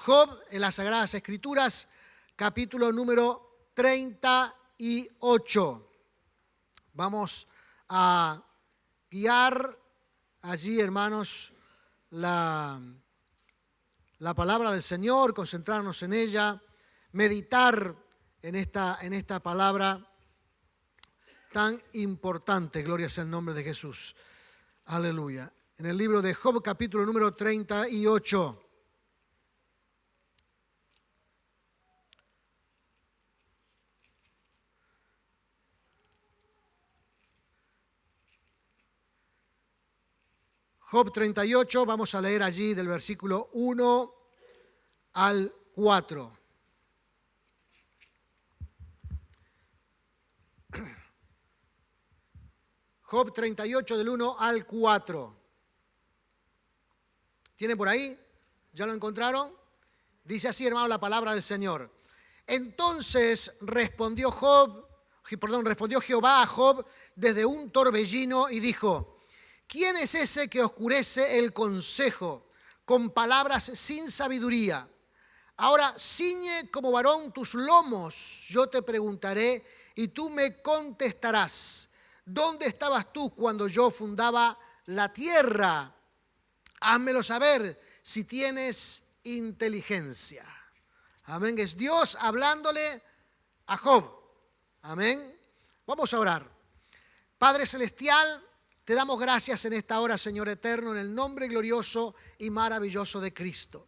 Job en las Sagradas Escrituras, capítulo número 38. Vamos a guiar allí, hermanos, la palabra del Señor, concentrarnos en ella, meditar en esta palabra tan importante. Gloria sea el nombre de Jesús. Aleluya. En el libro de Job, capítulo número 38. Job 38, vamos a leer allí del versículo 1 al 4. Job 38 del 1 al 4. ¿Tienen por ahí? ¿Ya lo encontraron? Dice así, hermano, la palabra del Señor. Entonces respondió Jehová a Job desde un torbellino y dijo: ¿Quién es ese que oscurece el consejo con palabras sin sabiduría? Ahora ciñe como varón tus lomos, yo te preguntaré y tú me contestarás. ¿Dónde estabas tú cuando yo fundaba la tierra? Házmelo saber si tienes inteligencia. Amén. Es Dios hablándole a Job. Amén. Vamos a orar. Padre Celestial, te damos gracias en esta hora, Señor eterno, en el nombre glorioso y maravilloso de Cristo.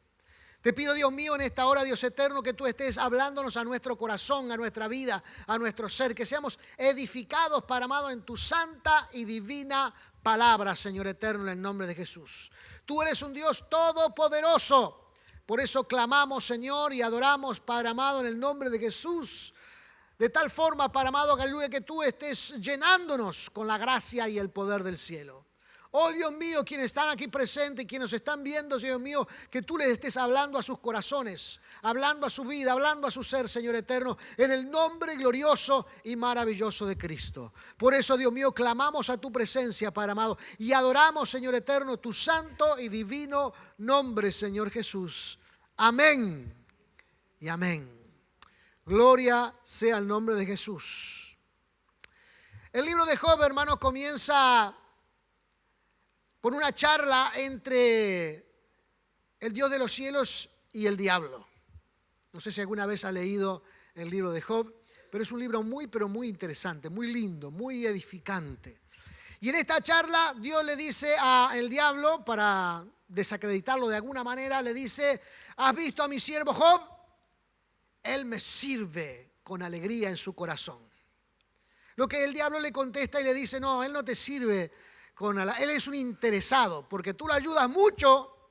Te pido, Dios mío, en esta hora, Dios eterno, que tú estés hablándonos a nuestro corazón, a nuestra vida, a nuestro ser, que seamos edificados, Padre amado, en tu santa y divina palabra, Señor eterno, en el nombre de Jesús. Tú eres un Dios todopoderoso, por eso clamamos, Señor, y adoramos, Padre amado, en el nombre de Jesús. De tal forma, Padre amado, aleluya, que tú estés llenándonos con la gracia y el poder del cielo. Oh Dios mío, quienes están aquí presentes, quienes nos están viendo, Dios mío, que tú les estés hablando a sus corazones, hablando a su vida, hablando a su ser, Señor eterno, en el nombre glorioso y maravilloso de Cristo. Por eso, Dios mío, clamamos a tu presencia, Padre amado, y adoramos, Señor eterno, tu santo y divino nombre, Señor Jesús. Amén y amén. Gloria sea el nombre de Jesús. El libro de Job, hermanos, comienza con una charla entre el Dios de los cielos y el diablo. No sé si alguna vez ha leído el libro de Job, pero es un libro muy, pero muy interesante, muy lindo, muy edificante. Y en esta charla Dios le dice al diablo, para desacreditarlo de alguna manera, le dice: ¿has visto a mi siervo Job? Él me sirve con alegría en su corazón. Lo que el diablo le contesta y le dice: no, él no te sirve él es un interesado, porque tú lo ayudas mucho,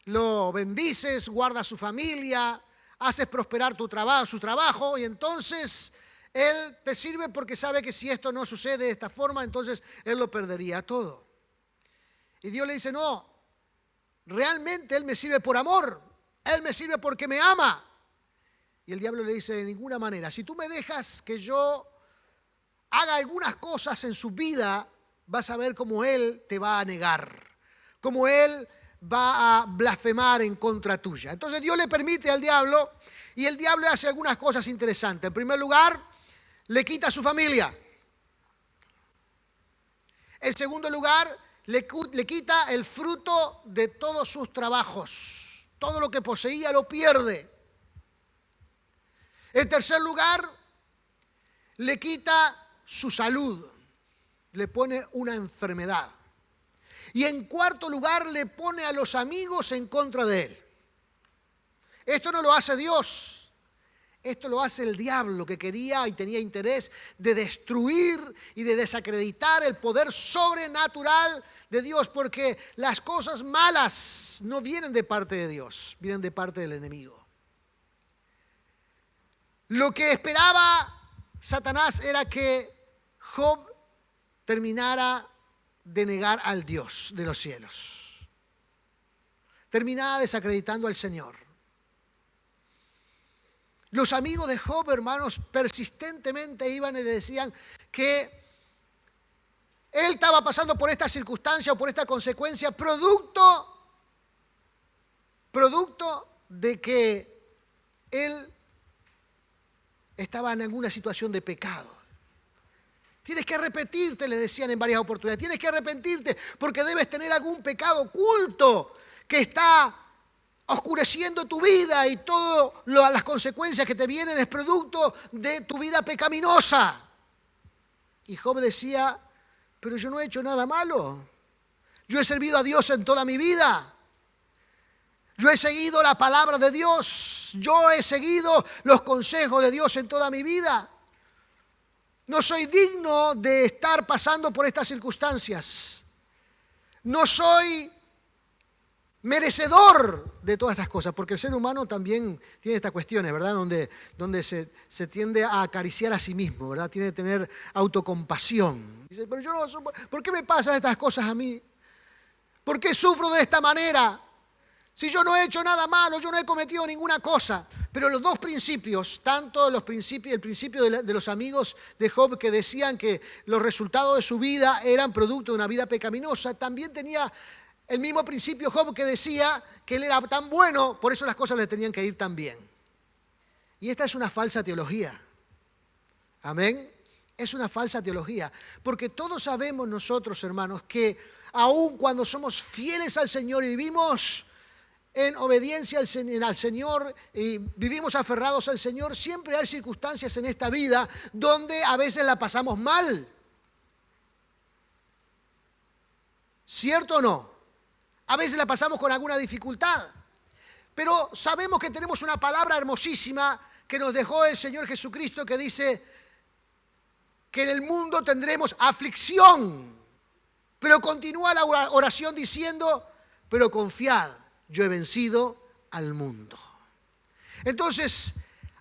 lo bendices, guardas su familia, haces prosperar su trabajo, y entonces él te sirve porque sabe que si esto no sucede de esta forma, entonces él lo perdería todo. Y Dios le dice: no, realmente él me sirve por amor, él me sirve porque me ama. Y el diablo le dice: de ninguna manera, si tú me dejas que yo haga algunas cosas en su vida, vas a ver cómo él te va a negar, cómo él va a blasfemar en contra tuya. Entonces Dios le permite al diablo, y el diablo hace algunas cosas interesantes. En primer lugar, le quita a su familia. En segundo lugar, le quita el fruto de todos sus trabajos. Todo lo que poseía lo pierde. En tercer lugar, le quita su salud. Le pone una enfermedad. Y en cuarto lugar, le pone a los amigos en contra de él. Esto no lo hace Dios. Esto lo hace el diablo, que quería y tenía interés de destruir y de desacreditar el poder sobrenatural de Dios, porque las cosas malas no vienen de parte de Dios, vienen de parte del enemigo. Lo que esperaba Satanás era que Job terminara de negar al Dios de los cielos. Terminara desacreditando al Señor. Los amigos de Job, hermanos, persistentemente iban y le decían que él estaba pasando por esta circunstancia o por esta consecuencia producto de que él estaba en alguna situación de pecado. Tienes que arrepentirte, le decían en varias oportunidades. Tienes que arrepentirte porque debes tener algún pecado oculto que está oscureciendo tu vida, y todas las consecuencias que te vienen es producto de tu vida pecaminosa. Y Job decía, pero yo no he hecho nada malo. Yo he servido a Dios en toda mi vida. Yo he seguido la palabra de Dios. Yo he seguido los consejos de Dios en toda mi vida. No soy digno de estar pasando por estas circunstancias. No soy merecedor de todas estas cosas, porque el ser humano también tiene estas cuestiones, ¿verdad? Donde se tiende a acariciar a sí mismo, ¿verdad? Tiene que tener autocompasión. Dice, pero yo no, ¿por qué me pasan estas cosas a mí? ¿Por qué sufro de esta manera? Si yo no he hecho nada malo, yo no he cometido ninguna cosa. Pero los dos principios, tanto el principio de los amigos de Job que decían que los resultados de su vida eran producto de una vida pecaminosa, también tenía el mismo principio Job que decía que él era tan bueno, por eso las cosas le tenían que ir tan bien. Y esta es una falsa teología. Amén. Es una falsa teología. Porque todos sabemos nosotros, hermanos, que aun cuando somos fieles al Señor y vivimos en obediencia al Señor y vivimos aferrados al Señor, siempre hay circunstancias en esta vida donde a veces la pasamos mal. ¿Cierto o no? A veces la pasamos con alguna dificultad. Pero sabemos que tenemos una palabra hermosísima que nos dejó el Señor Jesucristo, que dice que en el mundo tendremos aflicción. Pero continúa la oración diciendo, pero confiad, yo he vencido al mundo. Entonces,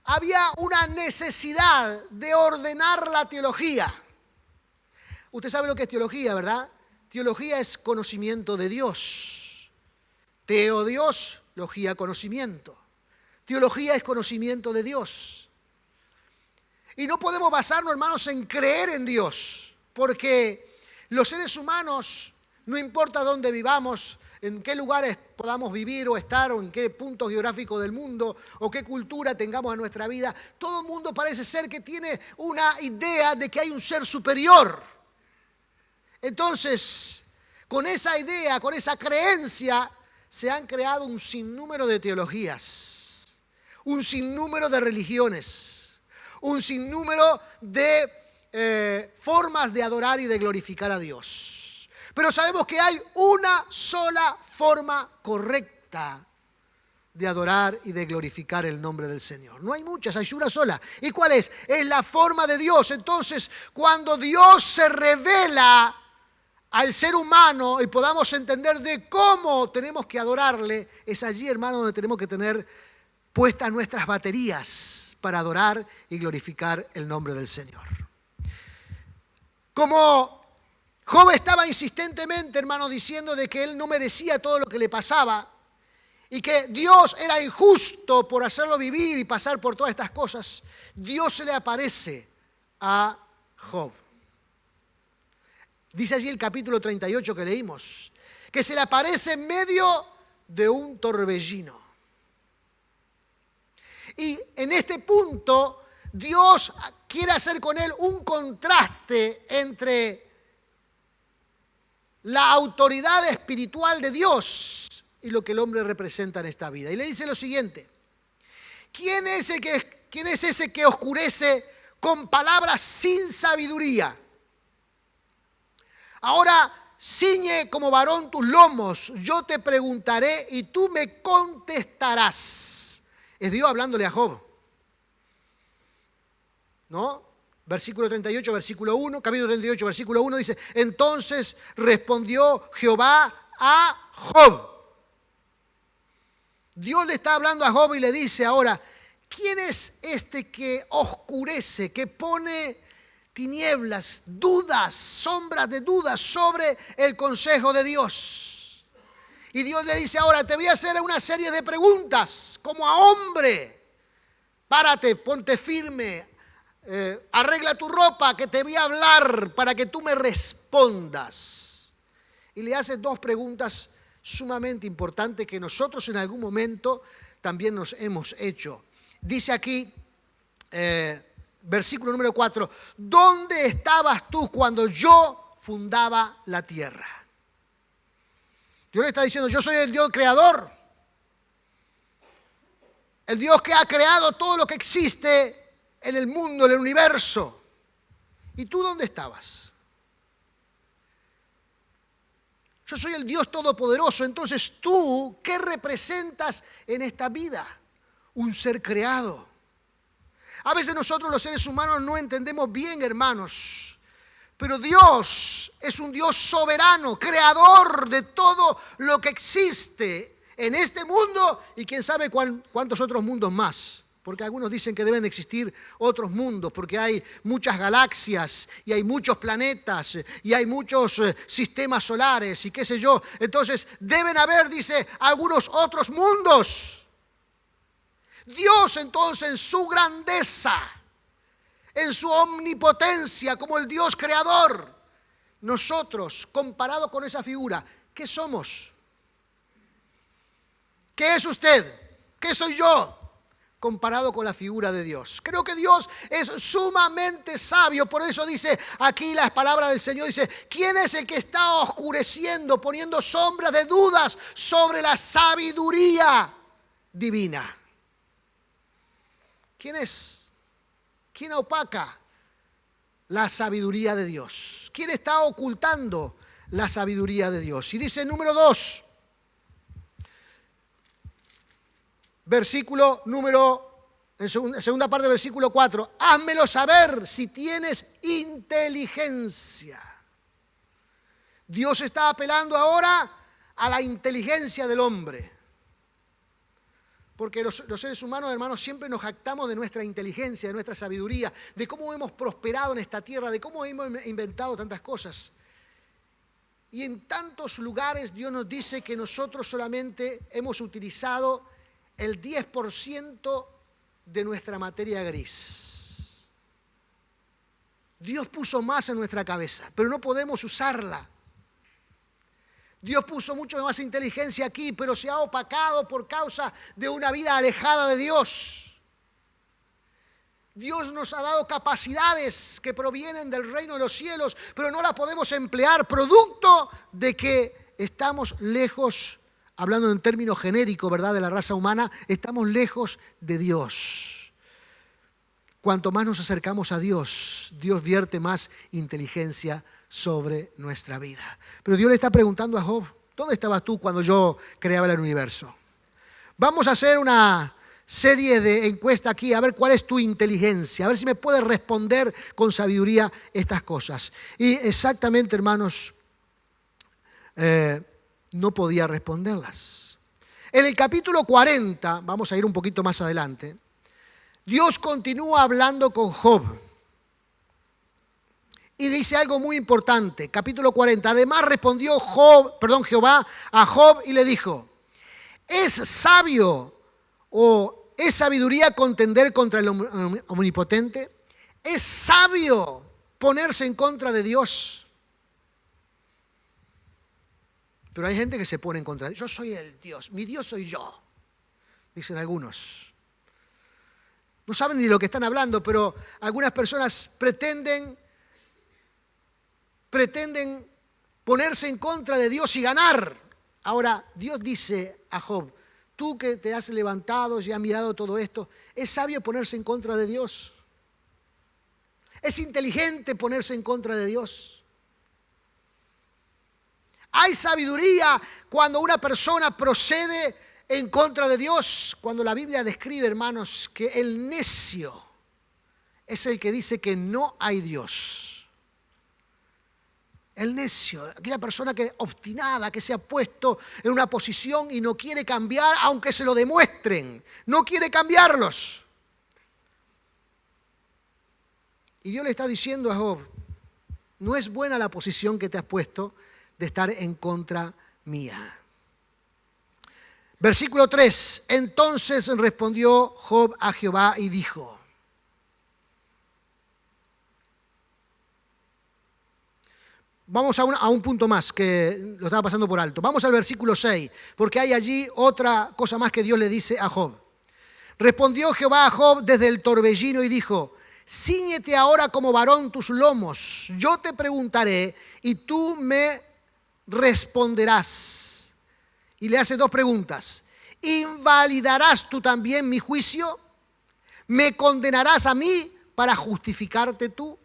había una necesidad de ordenar la teología. Usted sabe lo que es teología, ¿verdad? Teología es conocimiento de Dios. Teo, Dios, logía, conocimiento. Teología es conocimiento de Dios. Y no podemos basarnos, hermanos, en creer en Dios, porque los seres humanos, no importa dónde vivamos, en qué lugares podamos vivir o estar, o en qué punto geográfico del mundo, o qué cultura tengamos en nuestra vida, todo el mundo parece ser que tiene una idea de que hay un ser superior. Entonces, con esa idea, con esa creencia, se han creado un sinnúmero de teologías, un sinnúmero de religiones, un sinnúmero de formas de adorar y de glorificar a Dios. Pero sabemos que hay una sola forma correcta de adorar y de glorificar el nombre del Señor. No hay muchas, hay una sola. ¿Y cuál es? Es la forma de Dios. Entonces, cuando Dios se revela al ser humano y podamos entender de cómo tenemos que adorarle, es allí, hermano, donde tenemos que tener puestas nuestras baterías para adorar y glorificar el nombre del Señor. Como Job estaba insistentemente, hermano, diciendo de que él no merecía todo lo que le pasaba y que Dios era injusto por hacerlo vivir y pasar por todas estas cosas, Dios se le aparece a Job. Dice allí el capítulo 38 que leímos, que se le aparece en medio de un torbellino. Y en este punto, Dios quiere hacer con él un contraste entre la autoridad espiritual de Dios y lo que el hombre representa en esta vida. Y le dice lo siguiente: ¿quién es ese que oscurece con palabras sin sabiduría? Ahora ciñe como varón tus lomos, yo te preguntaré y tú me contestarás. Es Dios hablándole a Job, ¿no? Versículo 38, versículo 1, capítulo 38, versículo 1 dice: entonces respondió Jehová a Job. Dios le está hablando a Job y le dice ahora: ¿quién es este que oscurece, que pone tinieblas, dudas, sombras de dudas sobre el consejo de Dios? Y Dios le dice ahora: te voy a hacer una serie de preguntas como a hombre. Párate, ponte firme, arregla tu ropa, que te voy a hablar para que tú me respondas. Y le hace dos preguntas sumamente importantes que nosotros en algún momento también nos hemos hecho. Dice aquí, versículo número 4, ¿dónde estabas tú cuando yo fundaba la tierra? Dios le está diciendo, yo soy el Dios creador, el Dios que ha creado todo lo que existe en el mundo, en el universo. ¿Y tú dónde estabas? Yo soy el Dios todopoderoso, entonces tú, ¿qué representas en esta vida? Un ser creado. A veces nosotros los seres humanos no entendemos bien, hermanos, pero Dios es un Dios soberano, creador de todo lo que existe en este mundo y quién sabe cuántos otros mundos más. Porque algunos dicen que deben existir otros mundos, porque hay muchas galaxias y hay muchos planetas y hay muchos sistemas solares y qué sé yo. Entonces deben haber, dice, algunos otros mundos. Dios entonces en su grandeza, en su omnipotencia como el Dios creador, nosotros comparado con esa figura, ¿qué somos? ¿Qué es usted? ¿Qué soy yo? Comparado con la figura de Dios. Creo que Dios es sumamente sabio, por eso dice aquí las palabras del Señor, dice, ¿quién es el que está oscureciendo, poniendo sombras de dudas sobre la sabiduría divina? ¿Quién es? ¿Quién opaca la sabiduría de Dios? ¿Quién está ocultando la sabiduría de Dios? Y dice número 2, versículo número, en segunda parte del versículo 4, házmelo saber si tienes inteligencia. Dios está apelando ahora a la inteligencia del hombre. Porque los seres humanos, hermanos, siempre nos jactamos de nuestra inteligencia, de nuestra sabiduría, de cómo hemos prosperado en esta tierra, de cómo hemos inventado tantas cosas. Y en tantos lugares Dios nos dice que nosotros solamente hemos utilizado el 10% de nuestra materia gris. Dios puso más en nuestra cabeza, pero no podemos usarla. Dios puso mucho más inteligencia aquí, pero se ha opacado por causa de una vida alejada de Dios. Dios nos ha dado capacidades que provienen del reino de los cielos, pero no las podemos emplear, producto de que estamos lejos, hablando en términos genéricos, ¿verdad?, de la raza humana, estamos lejos de Dios. Cuanto más nos acercamos a Dios, Dios vierte más inteligencia sobre nuestra vida. Pero Dios le está preguntando a Job, ¿dónde estabas tú cuando yo creaba el universo? Vamos a hacer una serie de encuestas aquí, a ver cuál es tu inteligencia, a ver si me puedes responder con sabiduría estas cosas. Y exactamente, hermanos, no podía responderlas. En el capítulo 40, vamos a ir un poquito más adelante, Dios continúa hablando con Job. Y dice algo muy importante, capítulo 40. Además respondió Jehová a Job y le dijo, ¿es sabio o es sabiduría contender contra el omnipotente? ¿Es sabio ponerse en contra de Dios? Pero hay gente que se pone en contra de Dios. Yo soy el Dios, mi Dios soy yo, dicen algunos. No saben ni de lo que están hablando, pero algunas personas pretenden ponerse en contra de Dios y ganar. Ahora, Dios dice a Job, tú que te has levantado y has mirado todo esto, ¿es sabio ponerse en contra de Dios? ¿Es inteligente ponerse en contra de Dios? ¿Hay sabiduría cuando una persona procede en contra de Dios? Cuando la Biblia describe, hermanos, que el necio es el que dice que no hay Dios. El necio, aquella persona que obstinada, que se ha puesto en una posición y no quiere cambiar, aunque se lo demuestren, no quiere cambiarlos. Y Dios le está diciendo a Job, no es buena la posición que te has puesto de estar en contra mía. Versículo 3, entonces respondió Job a Jehová y dijo, Vamos a un punto más que lo estaba pasando por alto. Vamos al versículo 6, porque hay allí otra cosa más que Dios le dice a Job. Respondió Jehová a Job desde el torbellino y dijo: Cíñete ahora como varón tus lomos, yo te preguntaré y tú me responderás. Y le hace dos preguntas. ¿Invalidarás tú también mi juicio? ¿Me condenarás a mí para justificarte tú?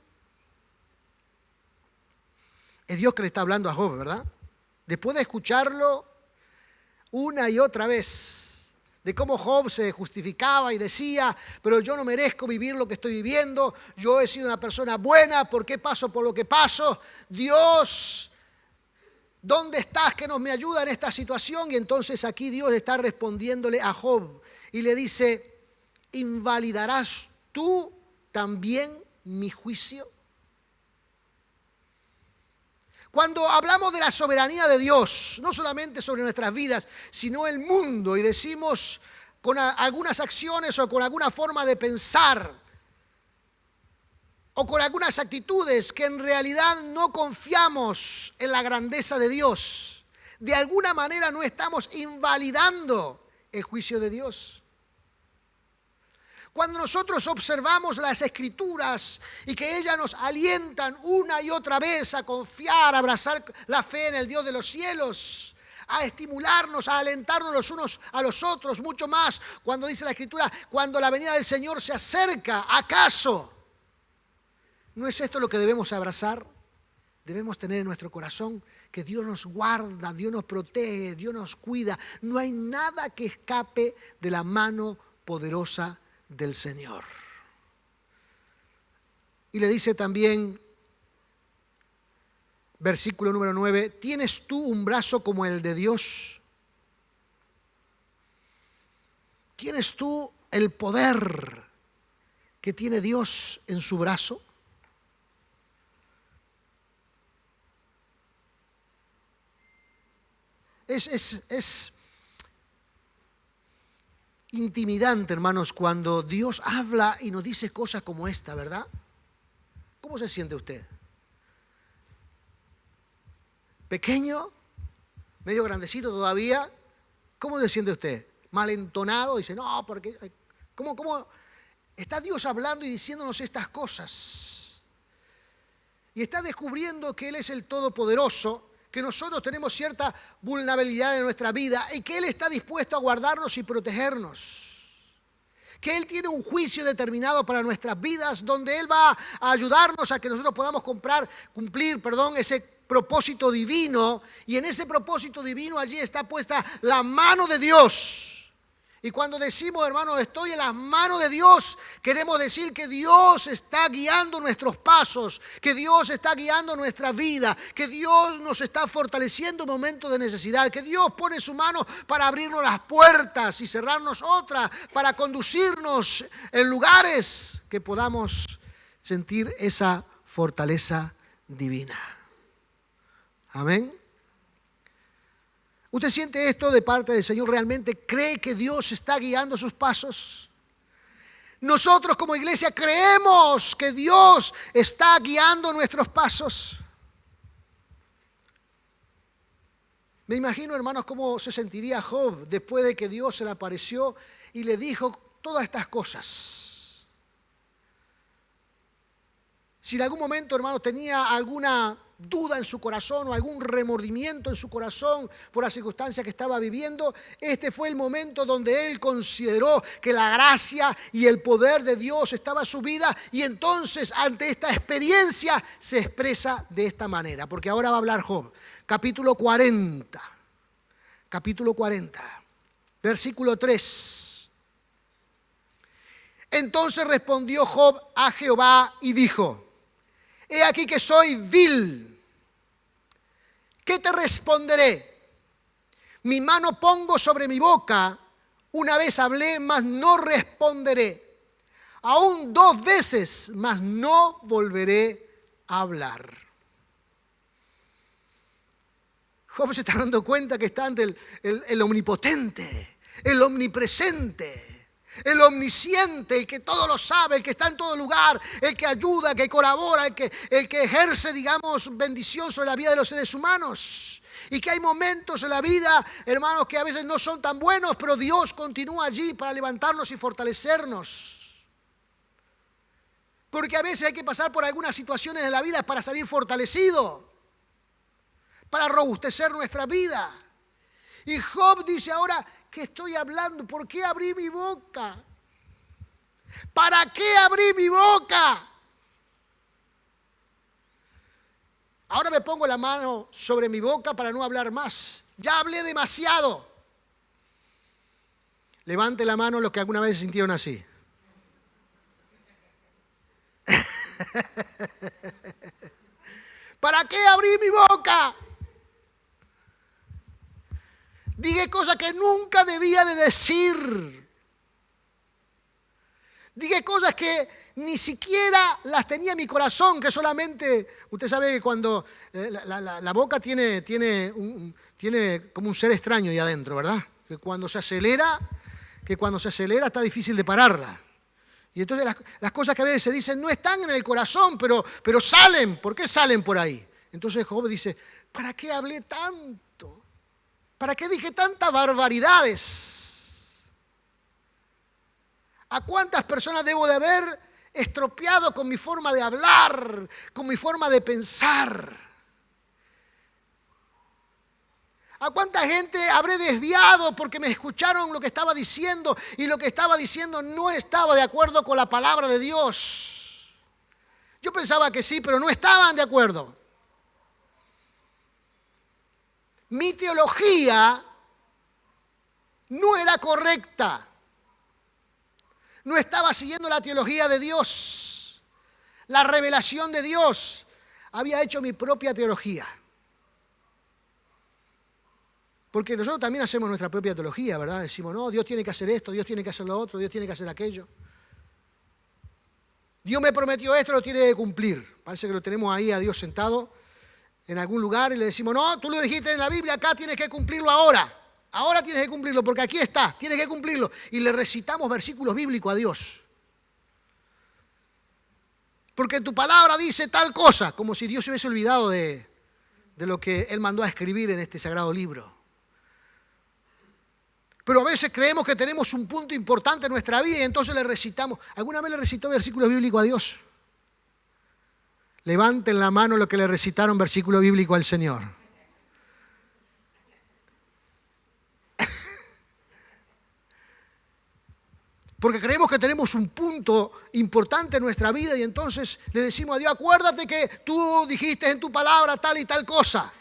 Es Dios que le está hablando a Job, ¿verdad? Después de escucharlo una y otra vez, de cómo Job se justificaba y decía: pero yo no merezco vivir lo que estoy viviendo, yo he sido una persona buena, ¿por qué paso por lo que paso? Dios, ¿dónde estás que nos me ayuda en esta situación? Y entonces aquí Dios está respondiéndole a Job y le dice: ¿invalidarás tú también mi juicio? Cuando hablamos de la soberanía de Dios, no solamente sobre nuestras vidas, sino el mundo, y decimos con algunas acciones o con alguna forma de pensar o con algunas actitudes que en realidad no confiamos en la grandeza de Dios, de alguna manera no estamos invalidando el juicio de Dios. Cuando nosotros observamos las Escrituras y que ellas nos alientan una y otra vez a confiar, a abrazar la fe en el Dios de los cielos, a estimularnos, a alentarnos los unos a los otros, mucho más cuando dice la Escritura: cuando la venida del Señor se acerca, ¿acaso no es esto lo que debemos abrazar? Debemos tener en nuestro corazón que Dios nos guarda, Dios nos protege, Dios nos cuida. No hay nada que escape de la mano poderosa del Señor. Y le dice también, versículo número 9: ¿tienes tú un brazo como el de Dios? ¿Tienes tú el poder que tiene Dios en su brazo? Es intimidante, hermanos, cuando Dios habla y nos dice cosas como esta, ¿verdad? ¿Cómo se siente usted? ¿Pequeño? ¿Medio grandecito todavía? ¿Cómo se siente usted? ¿Malentonado? Dice: no, porque... ¿Cómo está Dios hablando y diciéndonos estas cosas? Y está descubriendo que Él es el Todopoderoso, que nosotros tenemos cierta vulnerabilidad en nuestra vida y que Él está dispuesto a guardarnos y protegernos. Que Él tiene un juicio determinado para nuestras vidas, donde Él va a ayudarnos a que nosotros podamos cumplir ese propósito divino. Y en ese propósito divino allí está puesta la mano de Dios. Y cuando decimos, hermanos, estoy en las manos de Dios, queremos decir que Dios está guiando nuestros pasos, que Dios está guiando nuestra vida, que Dios nos está fortaleciendo en momentos de necesidad, que Dios pone su mano para abrirnos las puertas y cerrarnos otras, para conducirnos en lugares que podamos sentir esa fortaleza divina. Amén. ¿Usted siente esto de parte del Señor? ¿Realmente cree que Dios está guiando sus pasos? Nosotros como iglesia creemos que Dios está guiando nuestros pasos. Me imagino, hermanos, cómo se sentiría Job después de que Dios se le apareció y le dijo todas estas cosas. Si en algún momento, hermanos, tenía alguna duda en su corazón o algún remordimiento en su corazón por la circunstancia que estaba viviendo, este fue el momento donde él consideró que la gracia y el poder de Dios estaba en su vida, y entonces ante esta experiencia se expresa de esta manera, porque ahora va a hablar Job. Capítulo 40, versículo 3. Entonces respondió Job a Jehová y dijo: he aquí que soy vil. ¿Qué te responderé? Mi mano pongo sobre mi boca. Una vez hablé, mas no responderé. Aún 2 veces, mas no volveré a hablar. Job se está dando cuenta que está ante el omnipotente, el omnipresente, el omnisciente, el que todo lo sabe, el que está en todo lugar, el que ayuda, el que colabora, el que ejerce, digamos, bendición sobre la vida de los seres humanos. Y que hay momentos en la vida, hermanos, que a veces no son tan buenos, pero Dios continúa allí para levantarnos y fortalecernos. Porque a veces hay que pasar por algunas situaciones de la vida para salir fortalecido, para robustecer nuestra vida. Y Job dice ahora, ¿qué estoy hablando? ¿Por qué abrí mi boca? ¿Para qué abrí mi boca? Ahora me pongo la mano sobre mi boca para no hablar más. Ya hablé demasiado. Levante la mano los que alguna vez se sintieron así. ¿Para qué abrí mi boca? Dije cosas que nunca debía de decir. Dije cosas que ni siquiera las tenía en mi corazón, que solamente, usted sabe que cuando la boca tiene como un ser extraño ahí adentro, ¿verdad? Que cuando se acelera está difícil de pararla. Y entonces las cosas que a veces se dicen no están en el corazón, pero salen. ¿Por qué salen por ahí? Entonces Job dice, ¿para qué hablé tanto? ¿Para qué dije tantas barbaridades? ¿A cuántas personas debo de haber estropeado con mi forma de hablar, con mi forma de pensar? ¿A cuánta gente habré desviado porque me escucharon lo que estaba diciendo y lo que estaba diciendo no estaba de acuerdo con la palabra de Dios? Yo pensaba que sí, pero no estaban de acuerdo. Mi teología no era correcta. No estaba siguiendo la teología de Dios, la revelación de Dios. Había hecho mi propia teología. Porque nosotros también hacemos nuestra propia teología, ¿verdad? Decimos, no, Dios tiene que hacer esto, Dios tiene que hacer lo otro, Dios tiene que hacer aquello. Dios me prometió esto, lo tiene que cumplir. Parece que lo tenemos ahí a Dios sentado en algún lugar y le decimos, no, tú lo dijiste en la Biblia, acá tienes que cumplirlo ahora. Ahora tienes que cumplirlo porque aquí está, tienes que cumplirlo. Y le recitamos versículos bíblicos a Dios. Porque tu palabra dice tal cosa, como si Dios se hubiese olvidado de lo que Él mandó a escribir en este sagrado libro. Pero a veces creemos que tenemos un punto importante en nuestra vida y entonces le recitamos. ¿Alguna vez le recitó versículos bíblicos a Dios? Levanten la mano los que le recitaron versículo bíblico al Señor. Porque creemos que tenemos un punto importante en nuestra vida y entonces le decimos a Dios, acuérdate que tú dijiste en tu palabra tal y tal cosa.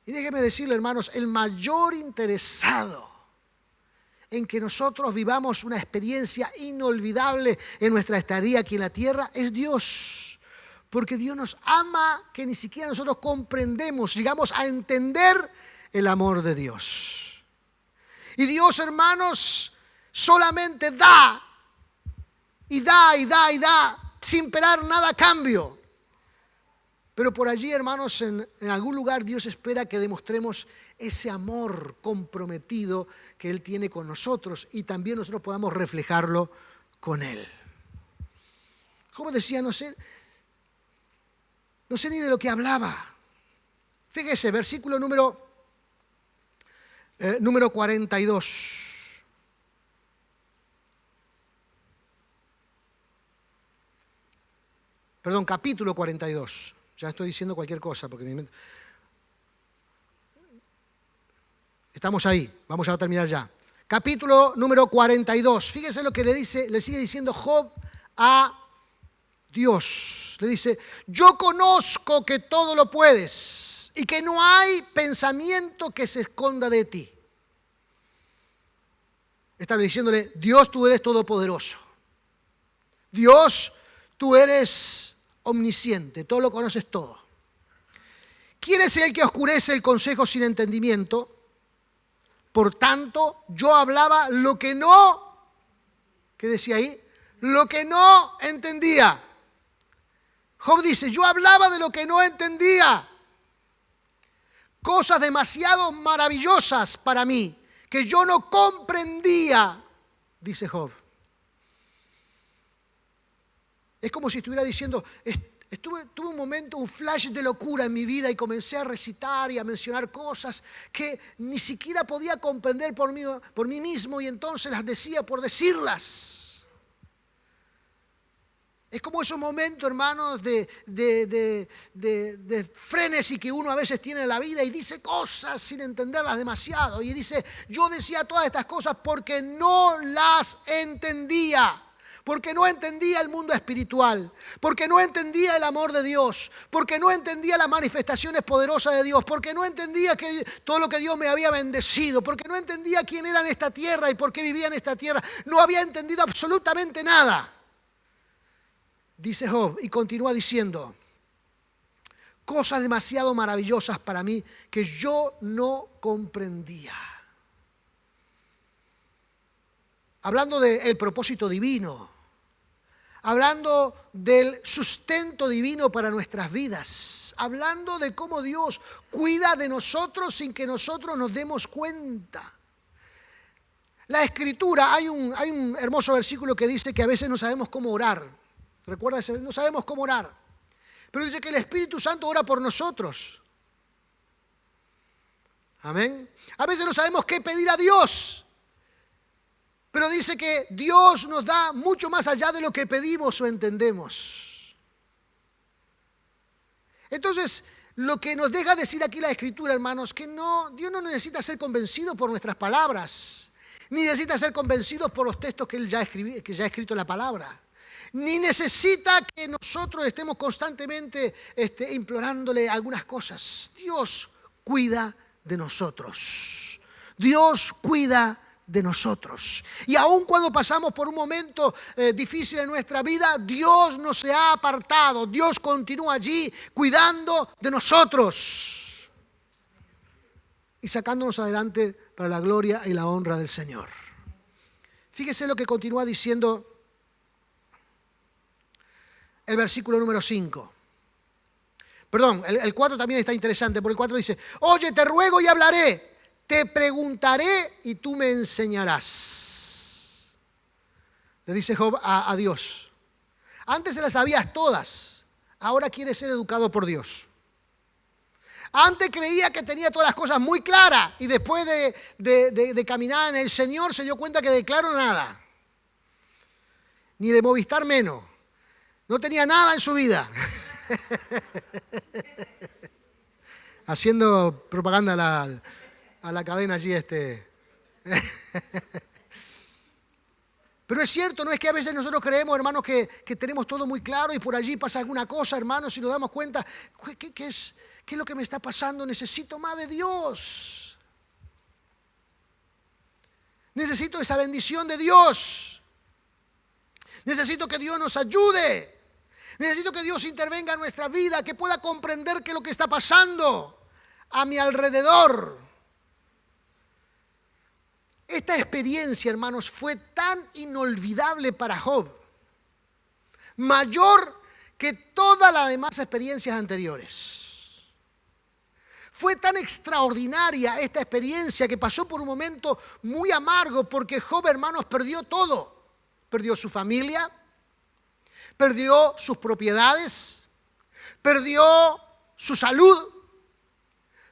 Y déjeme decirle, hermanos, el mayor interesado en que nosotros vivamos una experiencia inolvidable en nuestra estadía aquí en la tierra es Dios. Porque Dios nos ama que ni siquiera nosotros comprendemos, llegamos a entender el amor de Dios. Y Dios, hermanos, solamente da, y da, y da, y da, sin esperar nada a cambio. Pero por allí, hermanos, en algún lugar Dios espera que demostremos ese amor comprometido que Él tiene con nosotros y también nosotros podamos reflejarlo con Él. Como decía, no sé ni de lo que hablaba. Fíjese, versículo número 42. Perdón, capítulo 42. Ya estoy diciendo cualquier cosa porque mi mente... Estamos ahí, vamos a terminar ya. Capítulo número 42. Fíjese lo que le sigue diciendo Job a Dios. Le dice, yo conozco que todo lo puedes y que no hay pensamiento que se esconda de ti. Está diciéndole, Dios, tú eres todopoderoso. Dios, tú eres omnisciente, todo lo conoces todo. ¿Quién es el que oscurece el consejo sin entendimiento? Por tanto, yo hablaba lo que no, ¿qué decía ahí? Lo que no entendía. Job dice, yo hablaba de lo que no entendía. Cosas demasiado maravillosas para mí, que yo no comprendía, dice Job. Es como si estuviera diciendo, tuve un momento, un flash de locura en mi vida y comencé a recitar y a mencionar cosas que ni siquiera podía comprender por mí mismo y entonces las decía por decirlas. Es como esos momentos, hermanos, de frenesí que uno a veces tiene en la vida y dice cosas sin entenderlas demasiado. Y dice, yo decía todas estas cosas porque no las entendía. Porque no entendía el mundo espiritual, porque no entendía el amor de Dios, porque no entendía las manifestaciones poderosas de Dios, porque no entendía todo lo que Dios me había bendecido, porque no entendía quién era en esta tierra y por qué vivía en esta tierra. No había entendido absolutamente nada. Dice Job y continúa diciendo, cosas demasiado maravillosas para mí que yo no comprendía. Hablando del propósito divino. Hablando del sustento divino para nuestras vidas, hablando de cómo Dios cuida de nosotros sin que nosotros nos demos cuenta. La Escritura, hay un hermoso versículo que dice que a veces no sabemos cómo orar. ¿Recuerda ese? No sabemos cómo orar. Pero dice que el Espíritu Santo ora por nosotros. Amén. A veces no sabemos qué pedir a Dios. Pero dice que Dios nos da mucho más allá de lo que pedimos o entendemos. Entonces, lo que nos deja decir aquí la Escritura, hermanos, que Dios no necesita ser convencido por nuestras palabras, ni necesita ser convencido por los textos que Él ya ha escrito en la palabra, ni necesita que nosotros estemos constantemente implorándole algunas cosas. Dios cuida de nosotros. Dios cuida de nosotros. Y aun cuando pasamos por un momento difícil en nuestra vida, Dios no se ha apartado. Dios continúa allí cuidando de nosotros y sacándonos adelante para la gloria y la honra del Señor. Fíjese lo que continúa diciendo el versículo número 5. Perdón, el 4 también está interesante, porque el 4 dice, oye, te ruego y hablaré. Te preguntaré y tú me enseñarás. Le dice Job a Dios. Antes se las sabías todas, ahora quiere ser educado por Dios. Antes creía que tenía todas las cosas muy claras y después de caminar en el Señor se dio cuenta que de claro nada. Ni de Movistar menos. No tenía nada en su vida. Haciendo propaganda a la cadena allí Pero es cierto, no es que a veces nosotros creemos, hermanos, que tenemos todo muy claro y por allí pasa alguna cosa, hermanos, y nos damos cuenta, ¿qué es lo que me está pasando? Necesito más de Dios. Necesito esa bendición de Dios. Necesito que Dios nos ayude. Necesito que Dios intervenga en nuestra vida, que pueda comprender qué es lo que está pasando a mi alrededor. Esta experiencia, hermanos, fue tan inolvidable para Job, mayor que todas las demás experiencias anteriores. Fue tan extraordinaria esta experiencia que pasó por un momento muy amargo porque Job, hermanos, perdió todo. Perdió su familia, perdió sus propiedades, perdió su salud,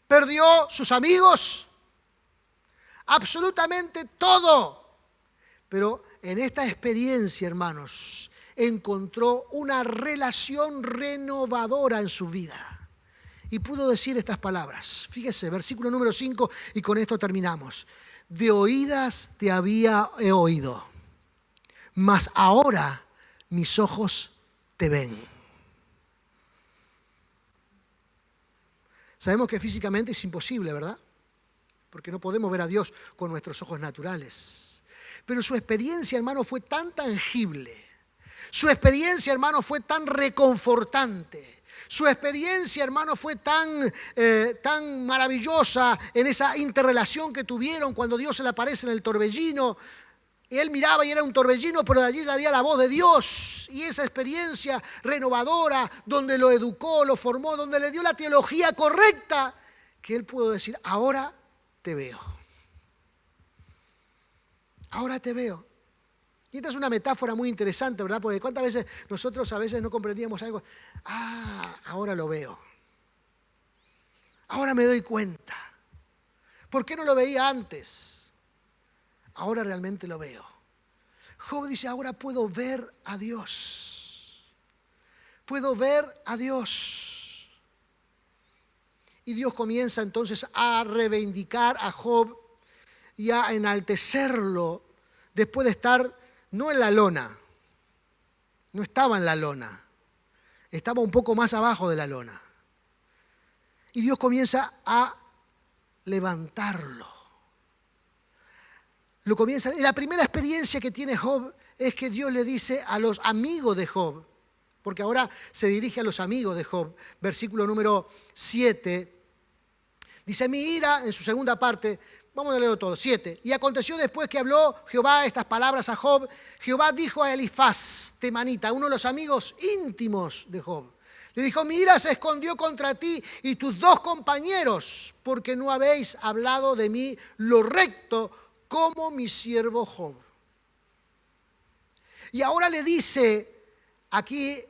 perdió sus amigos. Absolutamente todo. Pero en esta experiencia, hermanos, encontró una relación renovadora en su vida. Y pudo decir estas palabras. Fíjese, versículo número 5, y con esto terminamos. De oídas te había oído, mas ahora mis ojos te ven. Sabemos que físicamente es imposible, ¿verdad? Porque no podemos ver a Dios con nuestros ojos naturales. Pero su experiencia, hermano, fue tan tangible. Su experiencia, hermano, fue tan reconfortante. Su experiencia, hermano, fue tan maravillosa en esa interrelación que tuvieron cuando Dios se le aparece en el torbellino. Y él miraba y era un torbellino, pero de allí salía la voz de Dios. Y esa experiencia renovadora, donde lo educó, lo formó, donde le dio la teología correcta, que él pudo decir, ahora te veo. ahora te veo. Y esta es una metáfora muy interesante, ¿verdad? Porque cuántas veces nosotros a veces no comprendíamos algo. Ahora lo veo. Ahora me doy cuenta. ¿Por qué no lo veía antes? Ahora realmente lo veo. Job dice, ahora puedo ver a Dios. Puedo ver a Dios. Y Dios comienza entonces a reivindicar a Job y a enaltecerlo después de estar no en la lona. No estaba en la lona. Estaba un poco más abajo de la lona. Y Dios comienza a levantarlo. La primera experiencia que tiene Job es que Dios le dice a los amigos de Job, porque ahora se dirige a los amigos de Job, versículo número 7, dice, mi ira, en su segunda parte, vamos a leerlo todo, 7. Y aconteció después que habló Jehová estas palabras a Job, Jehová dijo a Elifaz temanita, uno de los amigos íntimos de Job, le dijo, mi ira se escondió contra ti y tus dos compañeros, porque no habéis hablado de mí lo recto como mi siervo Job. Y ahora le dice aquí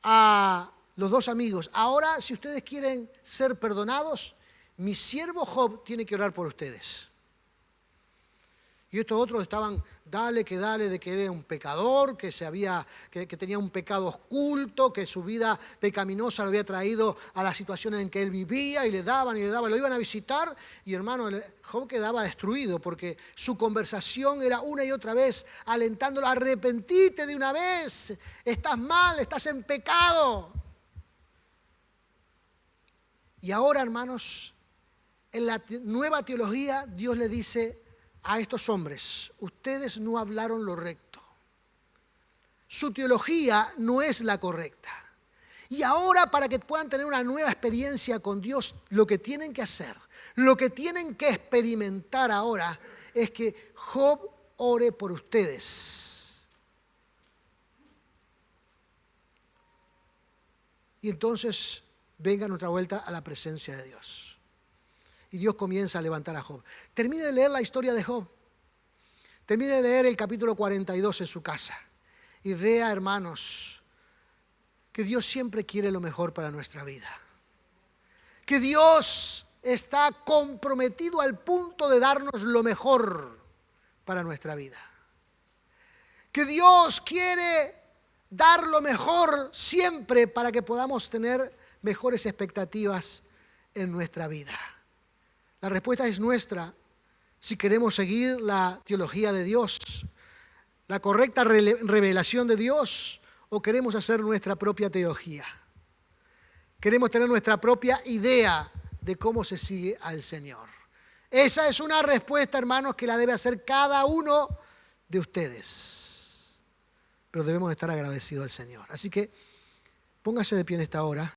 a los dos amigos, ahora si ustedes quieren ser perdonados, mi siervo Job tiene que orar por ustedes. Y estos otros estaban, dale, de que era un pecador, que tenía un pecado oculto, que su vida pecaminosa lo había traído a la situación en que él vivía, y le daban, lo iban a visitar, y hermano, Job quedaba destruido, porque su conversación era una y otra vez alentándolo, arrepentite de una vez, estás mal, estás en pecado. Y ahora, hermanos, en la nueva teología, Dios le dice a estos hombres, ustedes no hablaron lo recto. Su teología no es la correcta. Y ahora, para que puedan tener una nueva experiencia con Dios, lo que tienen que hacer, lo que tienen que experimentar ahora, es que Job ore por ustedes. Y entonces vengan otra vuelta a la presencia de Dios. Y Dios comienza a levantar a Job. Termine de leer la historia de Job. Termine de leer el capítulo 42 en su casa. Y vea, hermanos, que Dios siempre quiere lo mejor para nuestra vida. Que Dios está comprometido al punto de darnos lo mejor para nuestra vida. Que Dios quiere dar lo mejor siempre para que podamos tener mejores expectativas en nuestra vida. La respuesta es nuestra si queremos seguir la teología de Dios, la correcta revelación de Dios, o queremos hacer nuestra propia teología. Queremos tener nuestra propia idea de cómo se sigue al Señor. Esa es una respuesta, hermanos, que la debe hacer cada uno de ustedes. Pero debemos estar agradecidos al Señor. Así que póngase de pie en esta hora.